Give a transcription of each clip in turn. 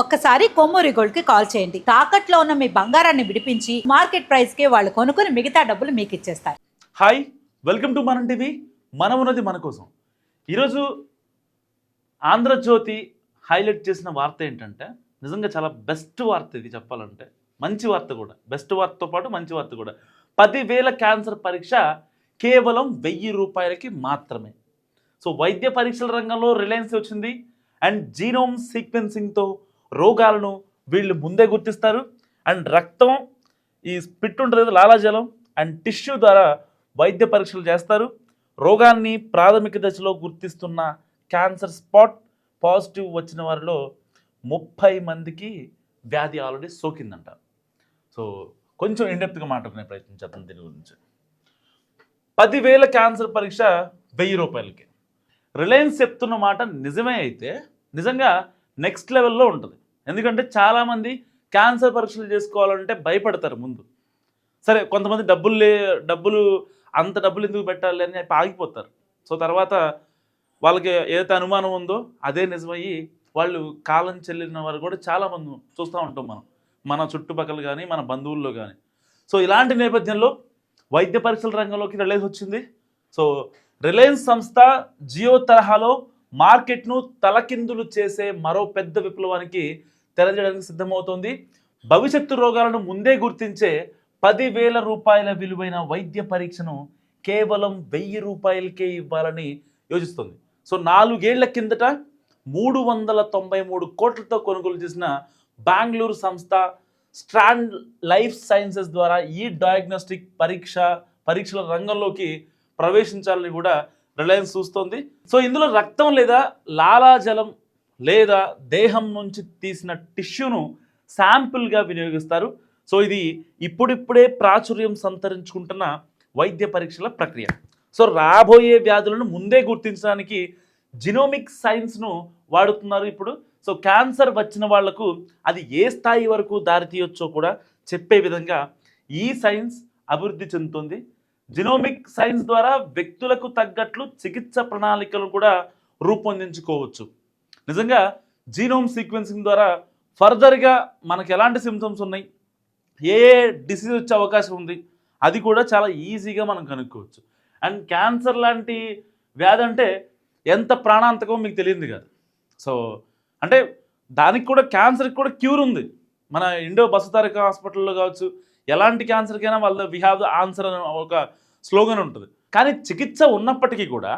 ఒక్కసారి కొమ్మూరి గోల్డ్ కి కాల్ చేయండి. తాకట్లో ఉన్న మీ బంగారాన్ని విడిపించి మార్కెట్ ప్రైస్ కి వాళ్ళు కొనుక్కుని మిగతా డబ్బులు మీకు ఇచ్చేస్తారు. హాయ్, వెల్కమ్ టు మనం టీవీ. మనం ఉన్నది మన కోసం. ఈరోజు ఆంధ్రజ్యోతి హైలైట్ చేసిన వార్త ఏంటంటే నిజంగా చాలా బెస్ట్ వార్త. ఇది చెప్పాలంటే మంచి వార్త కూడా, బెస్ట్ వార్తతో పాటు మంచి వార్త కూడా. 10,000 క్యాన్సర్ పరీక్ష కేవలం 1,000 రూపాయలకి మాత్రమే. సో వైద్య పరీక్షల రంగంలో రిలయన్స్ వచ్చింది. అండ్ జీనోమ్ సీక్వెన్సింగ్తో రోగాలను వీళ్ళు ముందే గుర్తిస్తారు. అండ్ రక్తం, ఈ స్పిట్ ఉంటుంది, లాలాజలం అండ్ టిష్యూ ద్వారా వైద్య పరీక్షలు చేస్తారు. రోగాన్ని ప్రాథమిక దశలో గుర్తిస్తున్న క్యాన్సర్ స్పాట్ పాజిటివ్ వచ్చిన వారిలో 30 మందికి వ్యాధి ఆల్రెడీ సోకిందంట. సో కొంచెం ఇండెప్త్గా మాట్లాడుకునే ప్రయత్నం చేద్దాం దీని గురించి. 10,000 క్యాన్సర్ పరీక్ష 1,000 రూపాయలకి. రిలయన్స్ చెప్తున్న మాట నిజమే అయితే నిజంగా నెక్స్ట్ లెవెల్లో ఉంటుంది. ఎందుకంటే చాలామంది క్యాన్సర్ పరీక్షలు చేసుకోవాలంటే భయపడతారు ముందు. సరే, కొంతమంది డబ్బులు అంత డబ్బులు ఎందుకు పెట్టాలి అని ఆగిపోతారు. సో తర్వాత వాళ్ళకి ఏదైతే అనుమానం ఉందో అదే నిజమయ్యి వాళ్ళు కాలం చెల్లిన వారు కూడా చాలామంది చూస్తూ ఉంటాం మన చుట్టుపక్కల కానీ మన బంధువుల్లో కానీ. సో ఇలాంటి నేపథ్యంలో వైద్య పరీక్షల రంగంలోకి రిలయన్స్ వచ్చింది. సో రిలయన్స్ సంస్థ జియో తరహాలో మార్కెట్ను తలకిందులు చేసే మరో పెద్ద విప్లవానికి తెరచేయడానికి సిద్ధమవుతోంది. భవిష్యత్తు రోగాలను ముందే గుర్తించే 10,000 రూపాయల విలువైన వైద్య పరీక్షను కేవలం 1,000 రూపాయలకే ఇవ్వాలని యోచిస్తుంది. సో 4 ఏళ్ల కిందట 393 కోట్లతో కొనుగోలు చేసిన బెంగళూరు సంస్థ స్ట్రాండ్ లైఫ్ సైన్సెస్ ద్వారా ఈ డయాగ్నోస్టిక్ పరీక్షల రంగంలోకి ప్రవేశించాలని కూడా రిలయన్స్ చూస్తోంది. సో ఇందులో రక్తం లేదా లాలాజలం లేదా దేహం నుంచి తీసిన టిష్యూను శాంపుల్గా వినియోగిస్తారు. సో ఇది ఇప్పుడిప్పుడే ప్రాచుర్యం సంతరించుకుంటున్న వైద్య పరీక్షల ప్రక్రియ. సో రాబోయే వ్యాధులను ముందే గుర్తించడానికి జినోమిక్ సైన్స్ను వాడుతున్నారు ఇప్పుడు. సో క్యాన్సర్ వచ్చిన వాళ్లకు అది ఏ స్థాయి వరకు దారితీయొచ్చో కూడా చెప్పే విధంగా ఈ సైన్స్ అభివృద్ధి చెందుతుంది. జినోమిక్ సైన్స్ ద్వారా వ్యక్తులకు తగ్గట్లు చికిత్స ప్రణాళికలను కూడా రూపొందించుకోవచ్చు. నిజంగా జీనోమ్ సీక్వెన్సింగ్ ద్వారా ఫర్దర్గా మనకు ఎలాంటి సిమ్టమ్స్ ఉన్నాయి, ఏ డిసీజ్ వచ్చే అవకాశం ఉంది, అది కూడా చాలా ఈజీగా మనం కనుక్కోవచ్చు. అండ్ క్యాన్సర్ లాంటి వ్యాధి అంటే ఎంత ప్రాణాంతకమో మీకు తెలియదు కాదు. సో అంటే దానికి కూడా, క్యాన్సర్కి కూడా క్యూర్ ఉంది. మన ఇండో బసతారిక హాస్పిటల్లో కావచ్చు, ఎలాంటి క్యాన్సర్కైనా వి హ్యావ్ ద ఆన్సర్ అని ఒక స్లోగన్ ఉంటుంది. కానీ చికిత్స ఉన్నప్పటికీ కూడా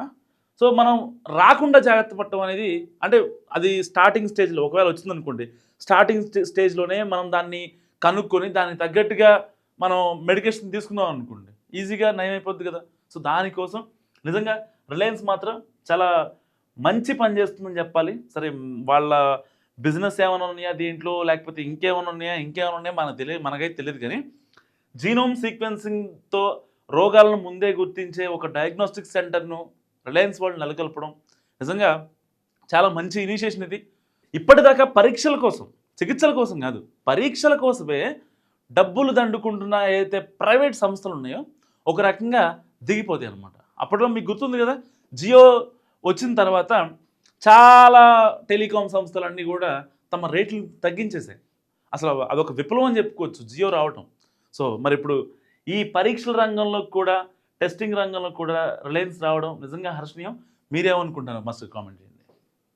సో మనం రాకుండా జాగ్రత్త పడటం అనేది, అంటే అది స్టార్టింగ్ స్టేజ్లో ఒకవేళ వచ్చిందనుకోండి, స్టార్టింగ్ స్టేజ్లోనే మనం దాన్ని కనుక్కొని దానికి తగ్గట్టుగా మనం మెడికేషన్ తీసుకుందాం అనుకోండి, ఈజీగా నయమైపోద్ది కదా. సో దానికోసం నిజంగా రిలయన్స్ మాత్రం చాలా మంచి పని చేస్తుందని చెప్పాలి. సరే, వాళ్ళ బిజినెస్ ఏమైనా ఉన్నాయా దీంట్లో, లేకపోతే ఇంకేమైనా ఉన్నాయా మనకైతే తెలియదు. కానీ జీనోమ్ సీక్వెన్సింగ్తో రోగాలను ముందే గుర్తించే ఒక డయాగ్నోస్టిక్ సెంటర్ను రిలయన్స్ వాళ్ళు నెలకొల్పడం నిజంగా చాలా మంచి ఇనిషియేషన్ ఇది. ఇప్పటిదాకా పరీక్షల కోసం, చికిత్సల కోసం కాదు, పరీక్షల కోసమే డబ్బులు దండుకుంటున్న ఏదైతే ప్రైవేట్ సంస్థలు ఉన్నాయో ఒక రకంగా దిగిపోతాయి అనమాట. అప్పట్లో మీకు గుర్తుంది కదా, జియో వచ్చిన తర్వాత చాలా టెలికాం సంస్థలన్నీ కూడా తమ రేట్లు తగ్గించేసాయి. అసలు అదొక విప్లవం అని చెప్పుకోవచ్చు జియో రావటం. సో మరి ఇప్పుడు ఈ పరీక్షల రంగంలో కూడా, టెస్టింగ్ రంగంలో కూడా రిలయన్స్ రావడం నిజంగా హర్షణీయం. మీరేమనుకుంటున్నారు? మస్తు కామెంట్ చేయండి.